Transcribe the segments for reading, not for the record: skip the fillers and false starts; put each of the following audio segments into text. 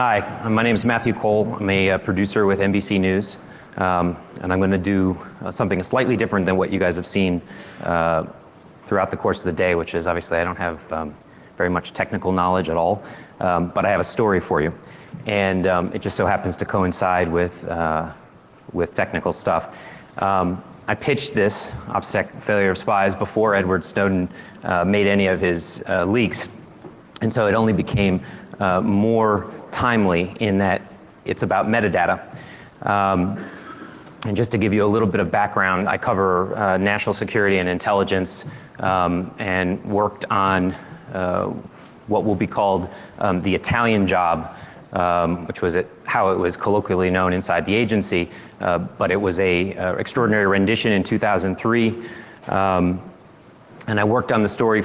Hi, my name is Matthew Cole. I'm a producer with NBC News, and I'm going to do something slightly different than what you guys have seen throughout the course of the day, which is obviously I don't have very much technical knowledge at all, but I have a story for you. And it just so happens to coincide with technical stuff. I pitched this, OPSEC failure of spies, before Edward Snowden made any of his leaks. And so it only became more timely in that it's about metadata. And just to give you a little bit of background, I cover national security and intelligence and worked on what will be called the Italian job, which was how it was colloquially known inside the agency, but it was a extraordinary rendition in 2003. And I worked on the story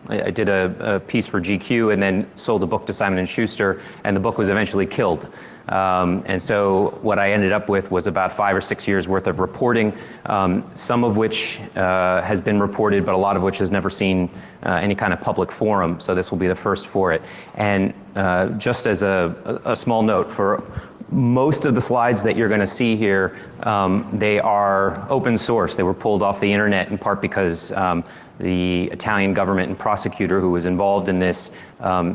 I did a piece for GQ and then sold a book to Simon & Schuster, and the book was eventually killed. And so what I ended up with was about 5 or 6 years worth of reporting, some of which has been reported, but a lot of which has never seen any kind of public forum. So this will be the first for it. And just as a small note, for most of the slides that you're going to see here, they are open source. They were pulled off the internet in part because the Italian government and prosecutor who was involved in this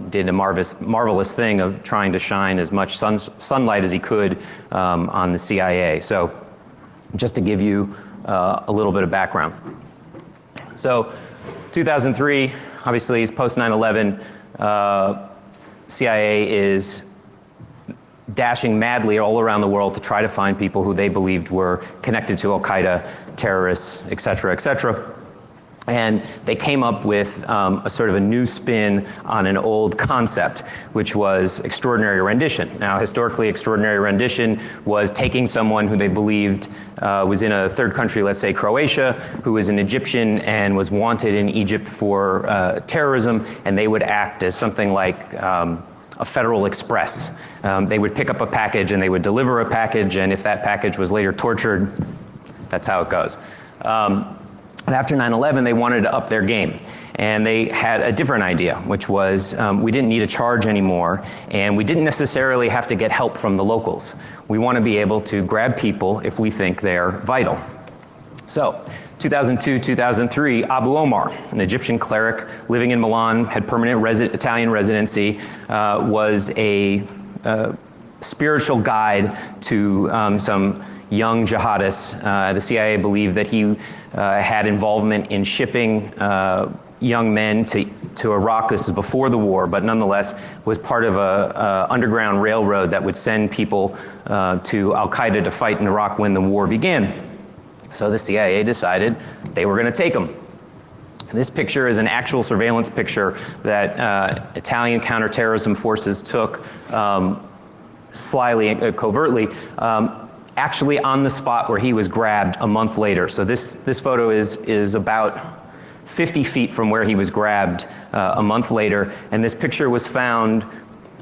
did a marvelous thing of trying to shine as much sunlight as he could on the CIA. So just to give you a little bit of background. So 2003, obviously, is post 9/11. CIA is dashing madly all around the world to try to find people who they believed were connected to Al-Qaeda, terrorists, et cetera, et cetera. And they came up with a sort of a new spin on an old concept, which was extraordinary rendition. Now, historically, extraordinary rendition was taking someone who they believed was in a third country, let's say Croatia, who was an Egyptian and was wanted in Egypt for terrorism, and they would act as something like a Federal Express. They would pick up a package and they would deliver a package, and if that package was later tortured, that's how it goes. And after 9/11, they wanted to up their game. And they had a different idea, which was we didn't need a charge anymore, and we didn't necessarily have to get help from the locals. We want to be able to grab people if we think they're vital. So 2002, 2003, Abu Omar, an Egyptian cleric living in Milan, had permanent Italian residency, was a spiritual guide to some young jihadists. The CIA believed that he had involvement in shipping young men to Iraq. This is before the war, but nonetheless was part of a underground railroad that would send people to Al-Qaeda to fight in Iraq when the war began. So the CIA decided they were going to take him. This picture is an actual surveillance picture that Italian counterterrorism forces took slyly, covertly, actually on the spot where he was grabbed a month later. So this photo is about 50 feet from where he was grabbed a month later, and this picture was found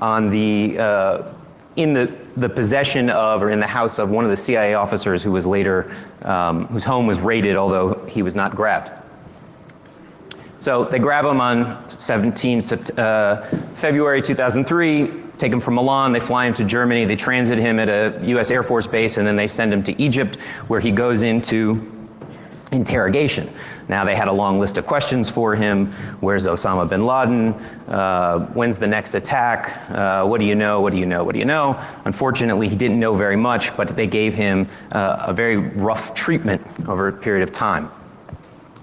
on in the possession of, or in the house of, one of the CIA officers who was later, whose home was raided, although he was not grabbed. So they grab him on February 2003, take him from Milan, they fly him to Germany, they transit him at a US Air Force base, and then they send him to Egypt, where he goes into interrogation. Now, they had a long list of questions for him. Where's Osama bin Laden? When's the next attack? What do you know? What do you know? What do you know? Unfortunately, he didn't know very much, but they gave him a very rough treatment over a period of time.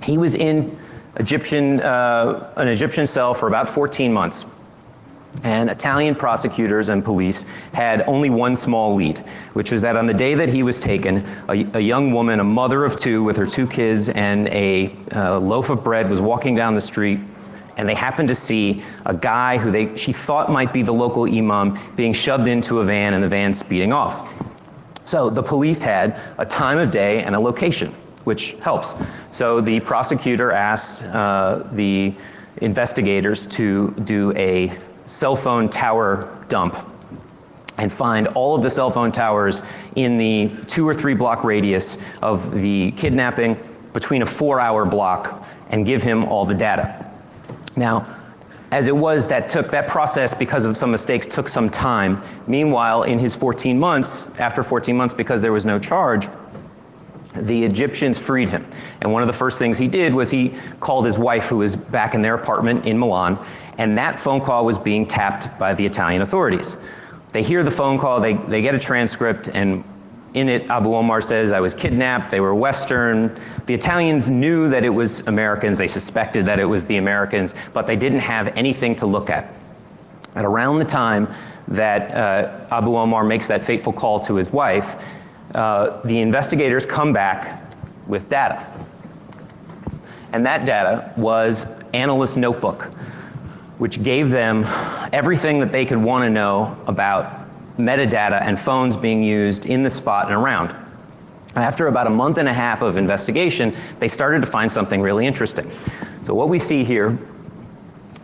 He was in an Egyptian cell for about 14 months. And Italian prosecutors and police had only one small lead, which was that on the day that he was taken, a young woman, a mother of two with her 2 kids and a loaf of bread, was walking down the street, and they happened to see a guy who she thought might be the local imam being shoved into a van, and the van speeding off. So the police had a time of day and a location, which helps. So the prosecutor asked the investigators to do a cell phone tower dump and find all of the cell phone towers in the 2 or 3 block radius of the kidnapping, between a 4-hour block, and give him all the data. Now, as it was, that process, because of some mistakes, took some time. Meanwhile, in his 14 months, after 14 months, because there was no charge, the Egyptians freed him. And one of the first things he did was he called his wife, who was back in their apartment in Milan, and that phone call was being tapped by the Italian authorities. They hear the phone call, they get a transcript, and in it, Abu Omar says, "I was kidnapped, they were Western." The Italians knew that it was Americans, they suspected that it was the Americans, but they didn't have anything to look at. At around the time that Abu Omar makes that fateful call to his wife, the investigators come back with data. And that data was analyst's notebook, which gave them everything that they could want to know about metadata and phones being used in the spot and around. After about a month and a half of investigation, they started to find something really interesting. So what we see here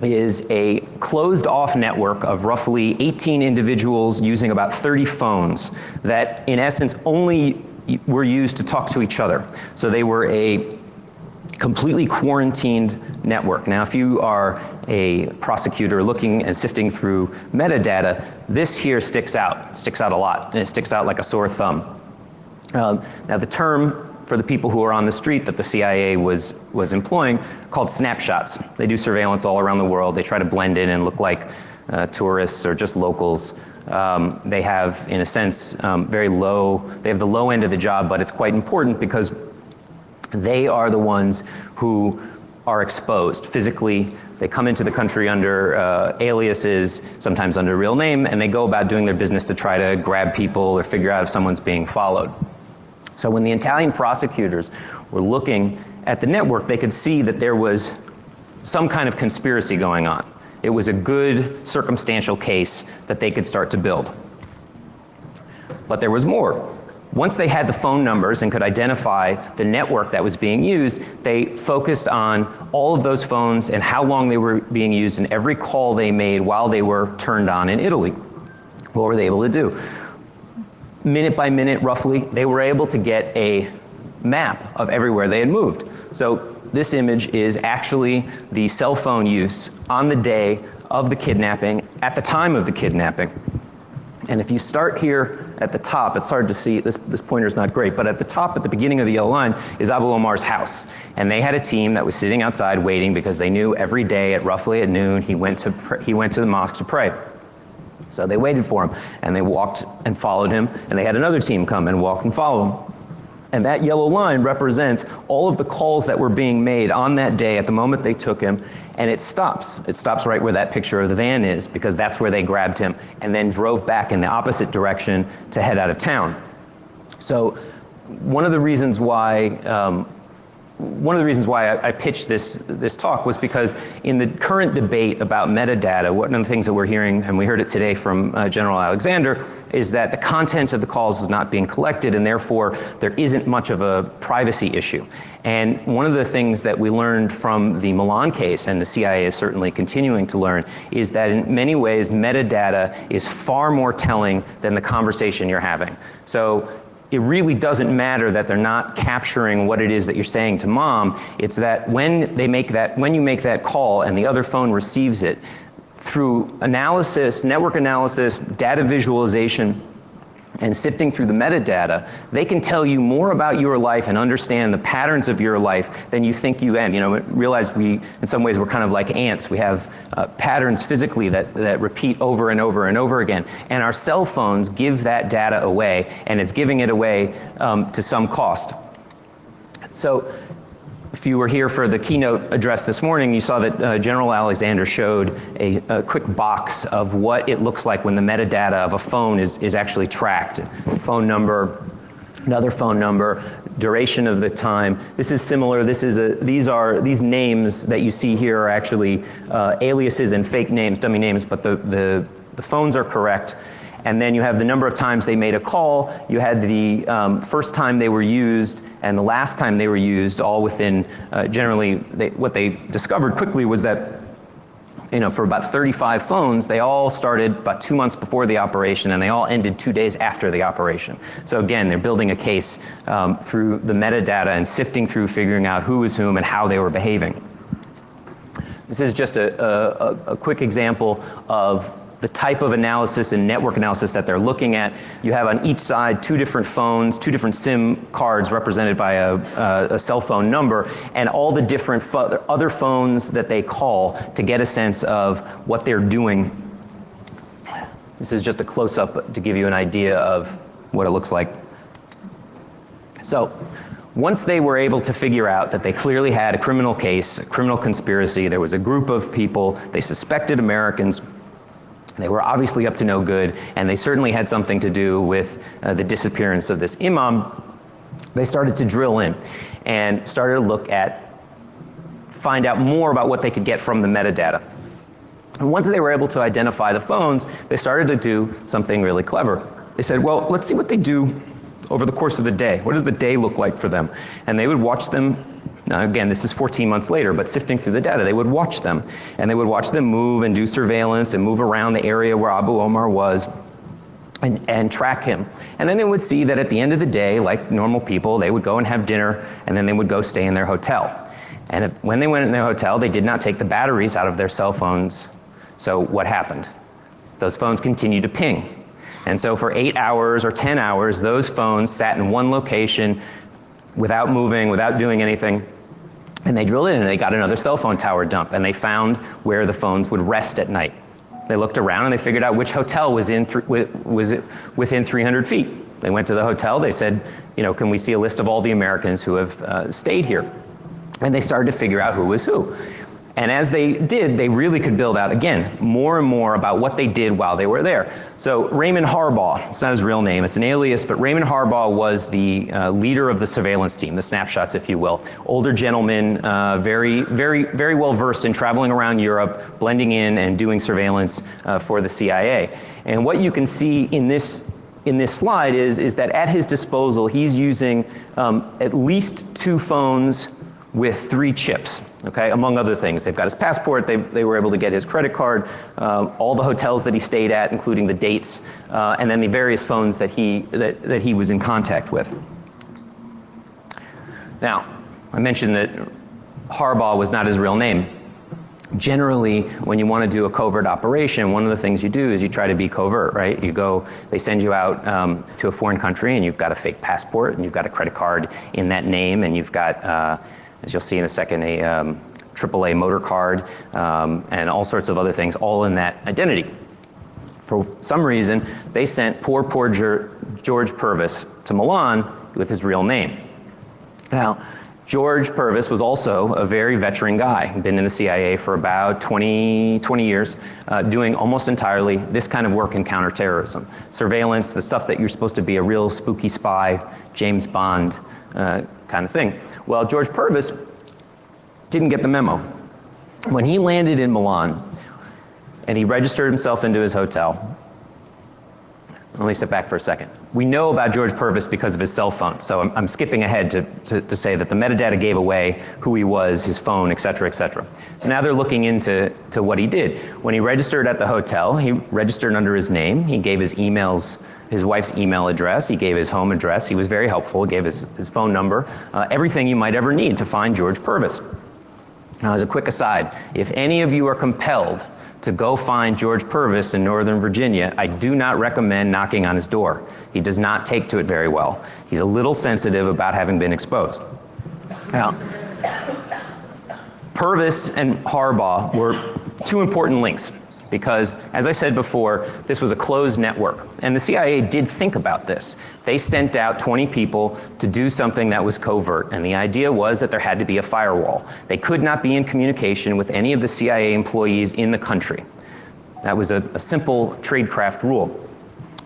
is a closed-off network of roughly 18 individuals using about 30 phones that, in essence, only were used to talk to each other. So they were a completely quarantined network. Now, if you are a prosecutor looking and sifting through metadata, this here sticks out a lot, and it sticks out like a sore thumb. Now, the term for the people who are on the street that the CIA was employing, called snapshots. They do surveillance all around the world. They try to blend in and look like tourists or just locals. They have, in a sense, they have the low end of the job, but it's quite important because they are the ones who are exposed physically. They come into the country under aliases, sometimes under a real name, and they go about doing their business to try to grab people or figure out if someone's being followed. So when the Italian prosecutors were looking at the network, they could see that there was some kind of conspiracy going on. It was a good circumstantial case that they could start to build. But there was more. Once they had the phone numbers and could identify the network that was being used, they focused on all of those phones and how long they were being used and every call they made while they were turned on in Italy. What were they able to do? Minute by minute, roughly, they were able to get a map of everywhere they had moved. So this image is actually the cell phone use on the day of the kidnapping, at the time of the kidnapping. And if you start here at the top, it's hard to see, this pointer's not great, but at the top, at the beginning of the yellow line, is Abu Omar's house. And they had a team that was sitting outside waiting because they knew every day at roughly at noon, he went to the mosque to pray. So they waited for him, and they walked and followed him, and they had another team come and walk and follow him. And that yellow line represents all of the calls that were being made on that day at the moment they took him, and it stops. It stops right where that picture of the van is, because that's where they grabbed him and then drove back in the opposite direction to head out of town. So one of the reasons why I pitched this talk was because in the current debate about metadata, one of the things that we're hearing, and we heard it today from General Alexander, is that the content of the calls is not being collected, and therefore there isn't much of a privacy issue. And one of the things that we learned from the Milan case, and the CIA is certainly continuing to learn, is that in many ways metadata is far more telling than the conversation you're having. So it really doesn't matter that they're not capturing what it is that you're saying to mom. It's that when you make that call and the other phone receives it, through analysis, network analysis, data visualization, and sifting through the metadata, they can tell you more about your life and understand the patterns of your life than you think you end. You know, realize we, in some ways, we're kind of like ants. We have patterns physically that repeat over and over and over again. And our cell phones give that data away, and it's giving it away to some cost. So if you were here for the keynote address this morning, you saw that General Alexander showed a quick box of what it looks like when the metadata of a phone is actually tracked. Phone number, another phone number, duration of the time. This is similar. These names that you see here are actually aliases and fake names, dummy names, but the phones are correct. And then you have the number of times they made a call. You had the first time they were used and the last time they were used, all within, generally, what they discovered quickly was that, you know, for about 35 phones, they all started about 2 months before the operation, and they all ended 2 days after the operation. So again, they're building a case through the metadata and sifting through, figuring out who was whom and how they were behaving. This is just a quick example of the type of analysis and network analysis that they're looking at. You have on each side 2 different phones, 2 different SIM cards represented by a cell phone number, and all the different other phones that they call to get a sense of what they're doing. This is just a close-up to give you an idea of what it looks like. So, once they were able to figure out that they clearly had a criminal case, a criminal conspiracy, there was a group of people, they suspected Americans, they were obviously up to no good, and they certainly had something to do with the disappearance of this imam, they started to drill in and started to look at, find out more about what they could get from the metadata. And once they were able to identify the phones, they started to do something really clever. They said, well, let's see what they do over the course of the day. What does the day look like for them? And they would watch them. Now again, this is 14 months later, but sifting through the data, they would watch them. And they would watch them move and do surveillance and move around the area where Abu Omar was and track him. And then they would see that at the end of the day, like normal people, they would go and have dinner, and then they would go stay in their hotel. And when they went in their hotel, they did not take the batteries out of their cell phones. So what happened? Those phones continued to ping. And so for 8 hours or 10 hours, those phones sat in one location without moving, without doing anything. And they drilled in and they got another cell phone tower dump, and they found where the phones would rest at night. They looked around and they figured out which hotel was within 300 feet. They went to the hotel, they said, you know, can we see a list of all the Americans who have stayed here? And they started to figure out who was who. And as they did, they really could build out, again, more and more about what they did while they were there. So Raymond Harbaugh, it's not his real name, it's an alias, but Raymond Harbaugh was the leader of the surveillance team, the snapshots, if you will. Older gentleman, very well versed in traveling around Europe, blending in and doing surveillance for the CIA. And what you can see in this slide is that at his disposal, he's using at least 2 phones with 3 chips, okay, among other things. They've got his passport, they were able to get his credit card, all the hotels that he stayed at, including the dates, and then the various phones that he was in contact with. Now, I mentioned that Harbaugh was not his real name. Generally, when you want to do a covert operation, one of the things you do is you try to be covert, right? You go, they send you out to a foreign country, and you've got a fake passport, and you've got a credit card in that name, and you've got, as you'll see in a second, a AAA motor card, and all sorts of other things, all in that identity. For some reason, they sent poor George Purvis to Milan with his real name. Now, George Purvis was also a very veteran guy. He'd been in the CIA for about 20 years, doing almost entirely this kind of work in counterterrorism. Surveillance, the stuff that you're supposed to be a real spooky spy, James Bond kind of thing. Well, George Purvis didn't get the memo. When he landed in Milan and he registered himself into his hotel, let me step back for a second. We know about George Purvis because of his cell phone, so I'm skipping ahead to say that the metadata gave away who he was, his phone, et cetera, et cetera. So now they're looking into what he did. When he registered at the hotel, he registered under his name, he gave his emails, his wife's email address, he gave his home address, he was very helpful, he gave his phone number, everything you might ever need to find George Purvis. Now, as a quick aside, if any of you are compelled to go find George Purvis in Northern Virginia, I do not recommend knocking on his door. He does not take to it very well. He's a little sensitive about having been exposed. Now, Purvis and Harbaugh were 2 important links because, as I said before, this was a closed network. And the CIA did think about this. They sent out 20 people to do something that was covert, and the idea was that there had to be a firewall. They could not be in communication with any of the CIA employees in the country. That was a simple tradecraft rule.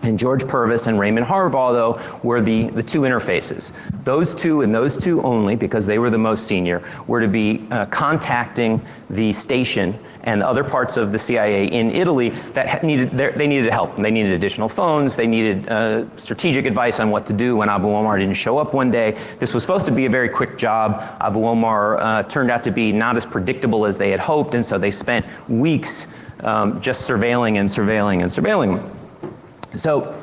And George Purvis and Raymond Harbaugh, though, were the 2 interfaces. Those 2 and those 2 only, because they were the most senior, were to be contacting the station and other parts of the CIA in Italy that needed help. They needed additional phones, they needed strategic advice on what to do when Abu Omar didn't show up one day. This was supposed to be a very quick job. Abu Omar turned out to be not as predictable as they had hoped, and so they spent weeks just surveilling and surveilling and surveilling them. So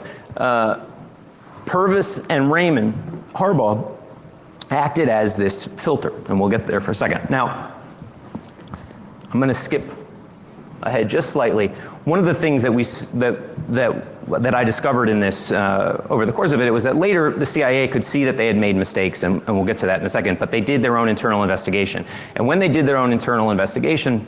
Purvis and Raymond Harbaugh acted as this filter, and we'll get there for a second. Now, I'm going to skip ahead just slightly. One of the things that I discovered in this over the course of it was that later the CIA could see that they had made mistakes, and we'll get to that in a second, but they did their own internal investigation. And when they did their own internal investigation,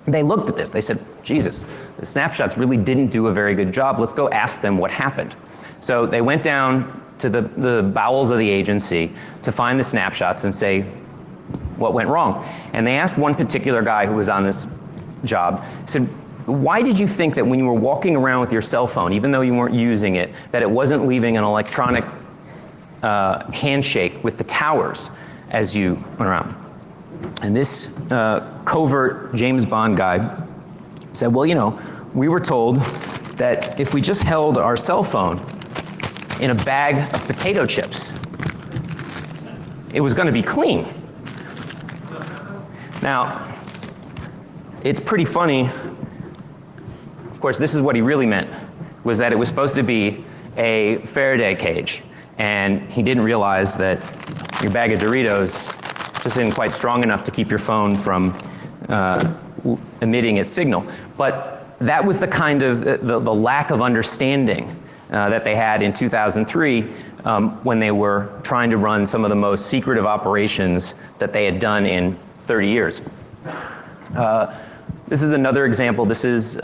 they looked at this. They said, Jesus, the snapshots really didn't do a very good job. Let's go ask them what happened. So they went down to the bowels of the agency to find the snapshots and say what went wrong. And they asked one particular guy who was on this job, said, why did you think that when you were walking around with your cell phone, even though you weren't using it, that it wasn't leaving an electronic handshake with the towers as you went around? And this covert James Bond guy said, well, you know, we were told that if we just held our cell phone in a bag of potato chips, it was going to be clean. Now, it's pretty funny. Of course, this is what he really meant, was that it was supposed to be a Faraday cage, and he didn't realize that your bag of Doritos just isn't quite strong enough to keep your phone from emitting its signal. But that was the kind of the lack of understanding that they had in 2003 when they were trying to run some of the most secretive operations that they had done in 30 years. This is another example. This is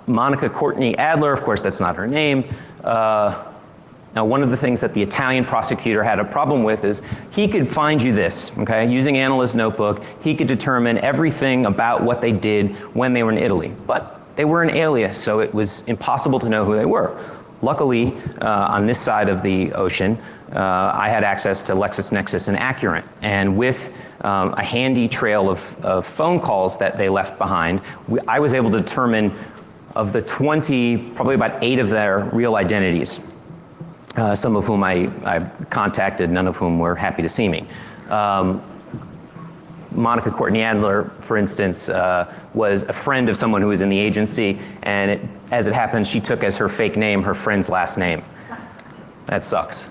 Monica Courtney Adler. Of course, that's not her name. Now, one of the things that the Italian prosecutor had a problem with is he could find you this, okay? Using Analyst's notebook, he could determine everything about what they did when they were in Italy. But they were an alias, so it was impossible to know who they were. Luckily, on this side of the ocean, I had access to LexisNexis and Accurant. And with a handy trail of phone calls that they left behind, I was able to determine of the 20, probably about 8 of their real identities. Some of whom I've contacted, none of whom were happy to see me. Monica Courtney Adler, for instance, was a friend of someone who was in the agency, and as it happens, she took as her fake name her friend's last name. That sucks.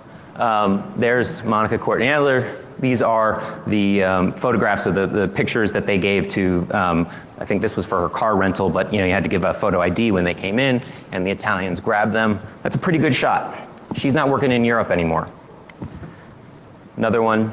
There's Monica Courtney Adler. These are the photographs of the pictures that they gave to, I think this was for her car rental, but you know, you had to give a photo ID when they came in, and the Italians grabbed them. That's a pretty good shot. She's not working in Europe anymore. Another one.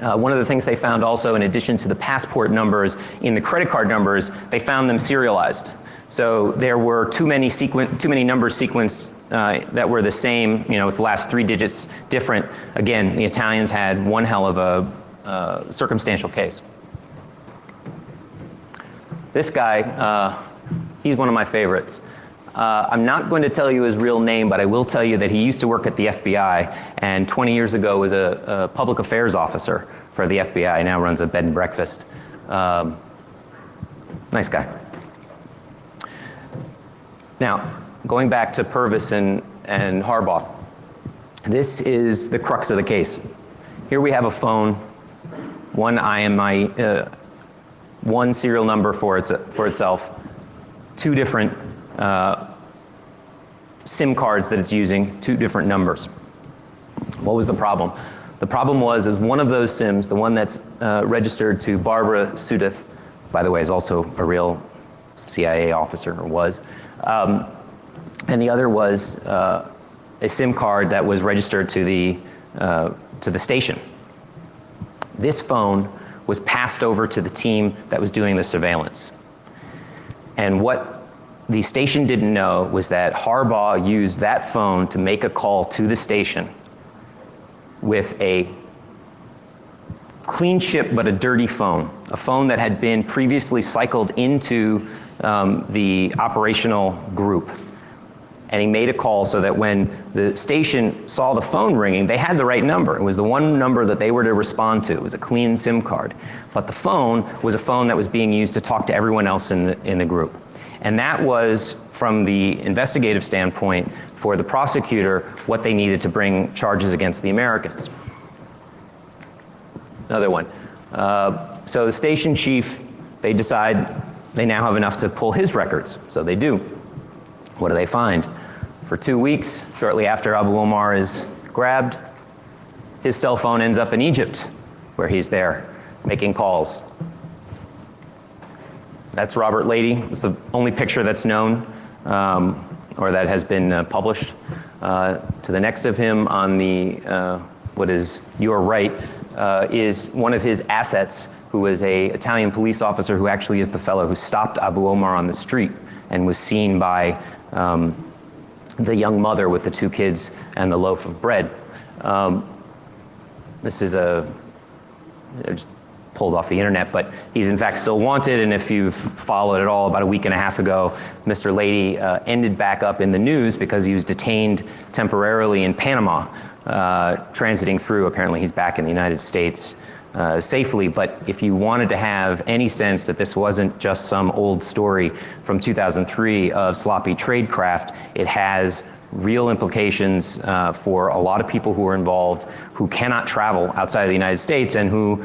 One of the things they found also, in addition to the passport numbers in the credit card numbers, they found them serialized. So there were too many numbers sequenced that were the same, you know, with the last 3 digits different. Again, the Italians had one hell of a circumstantial case. This guy, he's one of my favorites. I'm not going to tell you his real name, but I will tell you that he used to work at the FBI, and 20 years ago was a public affairs officer for the FBI, now runs a bed and breakfast. Nice guy. Now, going back to Purvis and Harbaugh, this is the crux of the case. Here we have a phone, one IMI, one serial number for itself, 2 different SIM cards that it's using, 2 different numbers. What was the problem? The problem was one one of those SIMs, the one that's registered to Barbara Sudeth, by the way, is also a real CIA officer, or was, and the other was a SIM card that was registered to the station. This phone was passed over to the team that was doing the surveillance. And what the station didn't know was that Harbaugh used that phone to make a call to the station with a clean chip but a dirty phone, a phone that had been previously cycled into the operational group. And he made a call so that when the station saw the phone ringing, they had the right number. It was the one number that they were to respond to. It was a clean SIM card. But the phone was a phone that was being used to talk to everyone else in the group. And that was, from the investigative standpoint, for the prosecutor, what they needed to bring charges against the Americans. Another one. So the station chief, they decide they now have enough to pull his records. So they do. What do they find? For 2 weeks, shortly after Abu Omar is grabbed, his cell phone ends up in Egypt, where he's there making calls. That's Robert Lady. It's the only picture that's known or that has been published. To the next of him on the, what is your right, is one of his assets, who was an Italian police officer who actually is the fellow who stopped Abu Omar on the street and was seen by the young mother with the 2 kids and the loaf of bread. This is just pulled off the internet, but he's in fact still wanted, and if you've followed at all, about a week and a half ago, Mr. Lady ended back up in the news because he was detained temporarily in Panama, transiting through. Apparently he's back in the United States safely, but if you wanted to have any sense that this wasn't just some old story from 2003 of sloppy tradecraft, it has real implications for a lot of people who are involved who cannot travel outside of the United States, and who,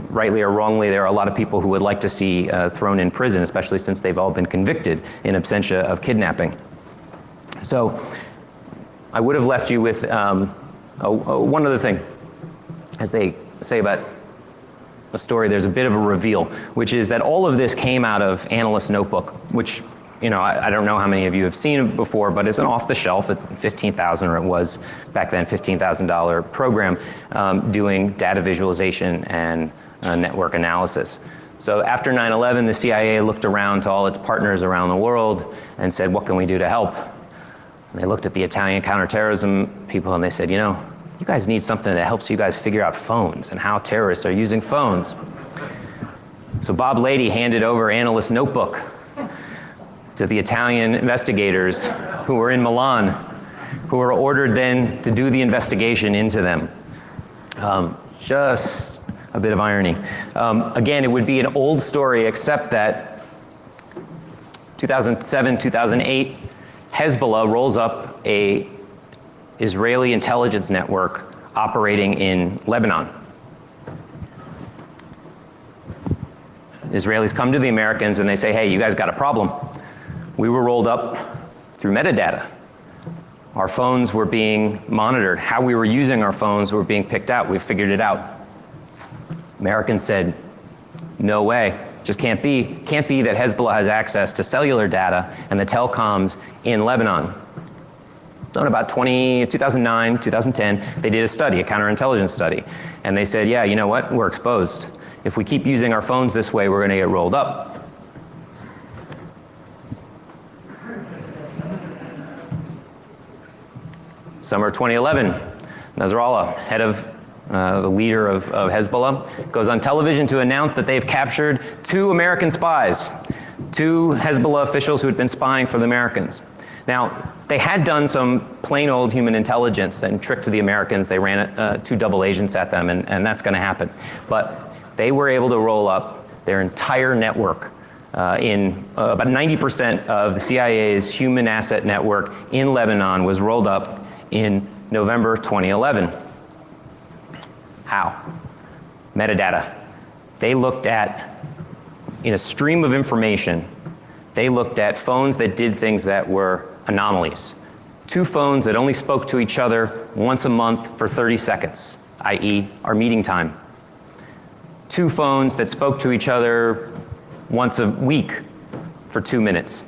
rightly or wrongly, there are a lot of people who would like to see thrown in prison, especially since they've all been convicted in absentia of kidnapping. So I would have left you with one other thing. As they say about a story, there's a bit of a reveal, which is that all of this came out of Analyst's Notebook, which, you know, I don't know how many of you have seen it before, but it's an off-the-shelf at $15,000, or it was back then $15,000 program doing data visualization and network analysis. So after 9/11, the CIA looked around to all its partners around the world and said, what can we do to help? And they looked at the Italian counterterrorism people and they said, you know, you guys need something that helps you guys figure out phones and how terrorists are using phones. So Bob Lady handed over Analyst's Notebook to the Italian investigators who were in Milan, who were ordered then to do the investigation into them. Just a bit of irony. Again, it would be an old story, except that 2007, 2008, Hezbollah rolls up a Israeli intelligence network operating in Lebanon. Israelis come to the Americans and they say, hey, you guys got a problem. We were rolled up through metadata. Our phones were being monitored. How we were using our phones were being picked out. We figured it out. Americans said, no way, just can't be. Can't be that Hezbollah has access to cellular data and the telecoms in Lebanon. So in about 2009, 2010, they did a study, a counterintelligence study. And they said, yeah, you know what, we're exposed. If we keep using our phones this way, we're gonna get rolled up. Summer 2011, Nasrallah, head of the leader of Hezbollah, goes on television to announce that they've captured 2 American spies, 2 Hezbollah officials who had been spying for the Americans. Now, they had done some plain old human intelligence and tricked the Americans. They ran 2 double agents at them, and that's going to happen. But they were able to roll up their entire network in about 90% of the CIA's human asset network in Lebanon was rolled up in November 2011. How? Metadata. They looked at, in a stream of information, they looked at phones that did things that were anomalies. 2 phones that only spoke to each other once a month for 30 seconds, i.e. our meeting time. 2 phones that spoke to each other once a week for 2 minutes.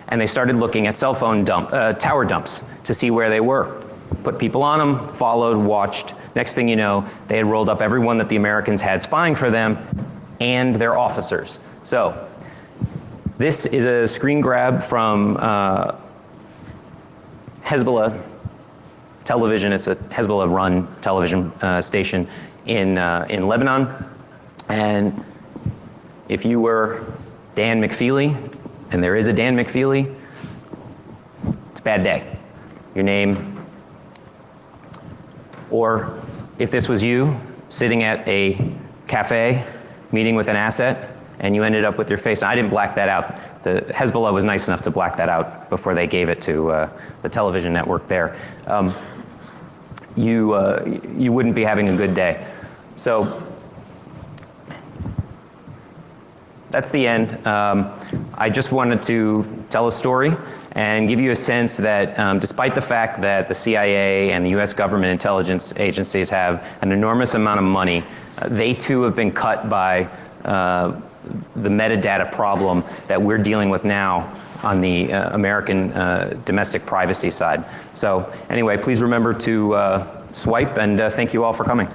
And they started looking at cell phone tower dumps to see where they were. Put people on them, followed, watched. Next thing you know, they had rolled up everyone that the Americans had spying for them and their officers. So this is a screen grab from Hezbollah television. It's a Hezbollah-run television station in Lebanon. And if you were Dan McFeely, and there is a Dan McFeely, it's a bad day. Your name. Or if this was you sitting at a cafe meeting with an asset and you ended up with your face, I didn't black that out. The Hezbollah was nice enough to black that out before they gave it to the television network there. You wouldn't be having a good day. So that's the end. I just wanted to tell a story and give you a sense that despite the fact that the CIA and the US government intelligence agencies have an enormous amount of money, they too have been cut by the metadata problem that we're dealing with now on the American domestic privacy side. So anyway, please remember to swipe, and thank you all for coming.